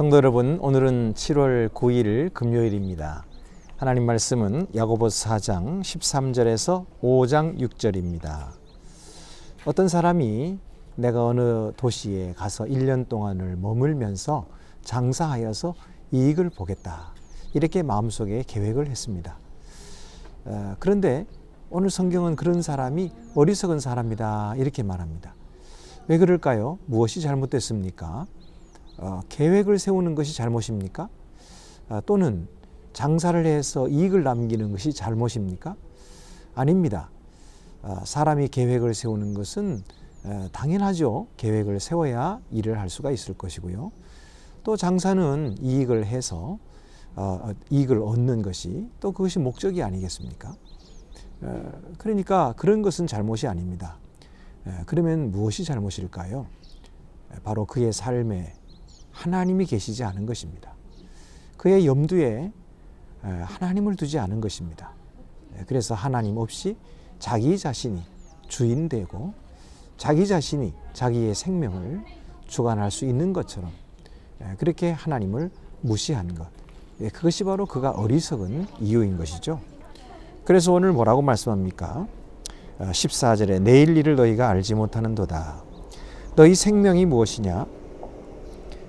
성도 여러분, 오늘은 7월 9일 금요일입니다. 하나님 말씀은 야고보서 4장 13절에서 5장 6절입니다. 어떤 사람이 내가 어느 도시에 가서 1년 동안을 머물면서 장사하여서 이익을 보겠다, 이렇게 마음속에 계획을 했습니다. 그런데 오늘 성경은 그런 사람이 어리석은 사람이다, 이렇게 말합니다. 왜 그럴까요? 무엇이 잘못됐습니까? 계획을 세우는 것이 잘못입니까? 또는 장사를 해서 이익을 남기는 것이 잘못입니까? 아닙니다. 사람이 계획을 세우는 것은 당연하죠. 계획을 세워야 일을 할 수가 있을 것이고요. 또 장사는 이익을 해서 이익을 얻는 것이 또 그것이 목적이 아니겠습니까? 그러니까 그런 것은 잘못이 아닙니다. 그러면 무엇이 잘못일까요? 바로 그의 삶에 하나님이 계시지 않은 것입니다. 그의 염두에 하나님을 두지 않은 것입니다. 그래서 하나님 없이 자기 자신이 주인되고 자기 자신이 자기의 생명을 주관할 수 있는 것처럼 그렇게 하나님을 무시한 것, 그것이 바로 그가 어리석은 이유인 것이죠. 그래서 오늘 뭐라고 말씀합니까? 14절에 내일 일을 너희가 알지 못하는도다. 너희 생명이 무엇이냐?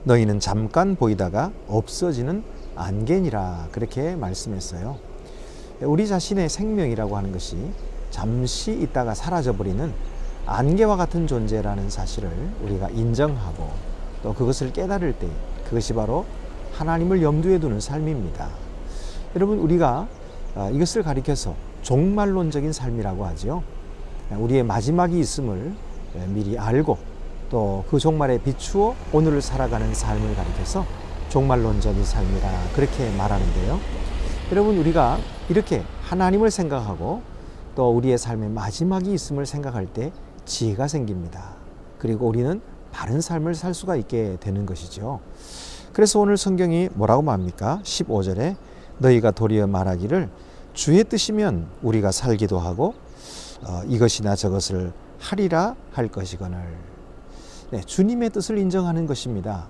너희는 잠깐 보이다가 없어지는 안개니라, 그렇게 말씀했어요. 우리 자신의 생명이라고 하는 것이 잠시 있다가 사라져버리는 안개와 같은 존재라는 사실을 우리가 인정하고 또 그것을 깨달을 때 그것이 바로 하나님을 염두에 두는 삶입니다. 여러분, 우리가 이것을 가리켜서 종말론적인 삶이라고 하죠. 우리의 마지막이 있음을 미리 알고 또 그 종말에 비추어 오늘을 살아가는 삶을 가리켜서 종말론적인 삶이라, 그렇게 말하는데요. 여러분, 우리가 이렇게 하나님을 생각하고 또 우리의 삶의 마지막이 있음을 생각할 때 지혜가 생깁니다. 그리고 우리는 바른 삶을 살 수가 있게 되는 것이죠. 그래서 오늘 성경이 뭐라고 말합니까? 15절에 너희가 도리어 말하기를 주의 뜻이면 우리가 살기도 하고 이것이나 저것을 하리라 할 것이거늘. 주님의 뜻을 인정하는 것입니다.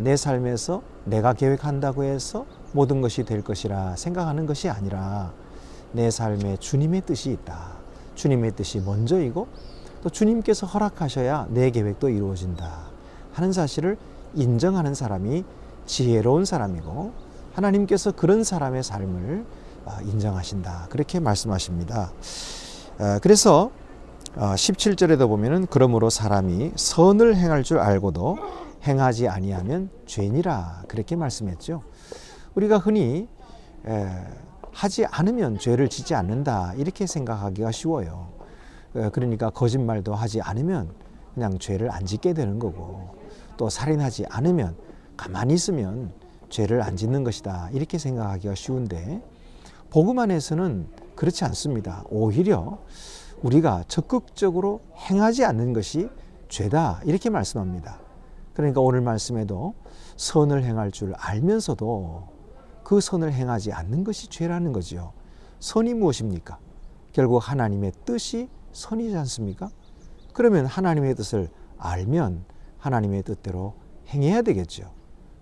내 삶에서 내가 계획한다고 해서 모든 것이 될 것이라 생각하는 것이 아니라 내 삶에 주님의 뜻이 있다. 주님의 뜻이 먼저이고 또 주님께서 허락하셔야 내 계획도 이루어진다 하는 사실을 인정하는 사람이 지혜로운 사람이고 하나님께서 그런 사람의 삶을 인정하신다, 그렇게 말씀하십니다. 그래서 17절에도 보면은 그러므로 사람이 선을 행할 줄 알고도 행하지 아니하면 죄니라, 그렇게 말씀했죠. 우리가 흔히 하지 않으면 죄를 짓지 않는다, 이렇게 생각하기가 쉬워요. 그러니까 거짓말도 하지 않으면 그냥 죄를 안 짓게 되는 거고 또 살인하지 않으면 가만히 있으면 죄를 안 짓는 것이다, 이렇게 생각하기가 쉬운데 복음 안에서는 그렇지 않습니다. 오히려 우리가 적극적으로 행하지 않는 것이 죄다, 이렇게 말씀합니다. 그러니까 오늘 말씀에도 선을 행할 줄 알면서도 그 선을 행하지 않는 것이 죄라는 거죠. 선이 무엇입니까? 결국 하나님의 뜻이 선이지 않습니까? 그러면 하나님의 뜻을 알면 하나님의 뜻대로 행해야 되겠죠.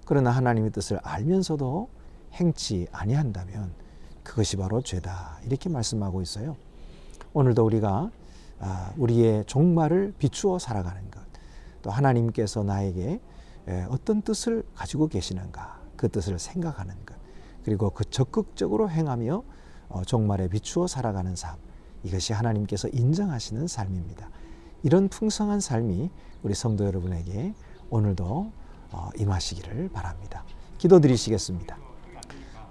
그러나 하나님의 뜻을 알면서도 행치 아니한다면 그것이 바로 죄다, 이렇게 말씀하고 있어요. 오늘도 우리가 우리의 종말을 비추어 살아가는 것, 또 하나님께서 나에게 어떤 뜻을 가지고 계시는가, 그 뜻을 생각하는 것, 그리고 그 적극적으로 행하며 종말에 비추어 살아가는 삶, 이것이 하나님께서 인정하시는 삶입니다. 이런 풍성한 삶이 우리 성도 여러분에게 오늘도 임하시기를 바랍니다. 기도드리시겠습니다.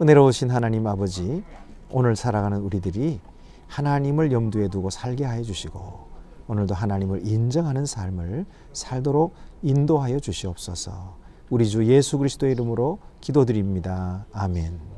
은혜로우신 하나님 아버지, 오늘 살아가는 우리들이 하나님을 염두에 두고 살게 하여 주시고 오늘도 하나님을 인정하는 삶을 살도록 인도하여 주시옵소서. 우리 주 예수 그리스도의 이름으로 기도드립니다. 아멘.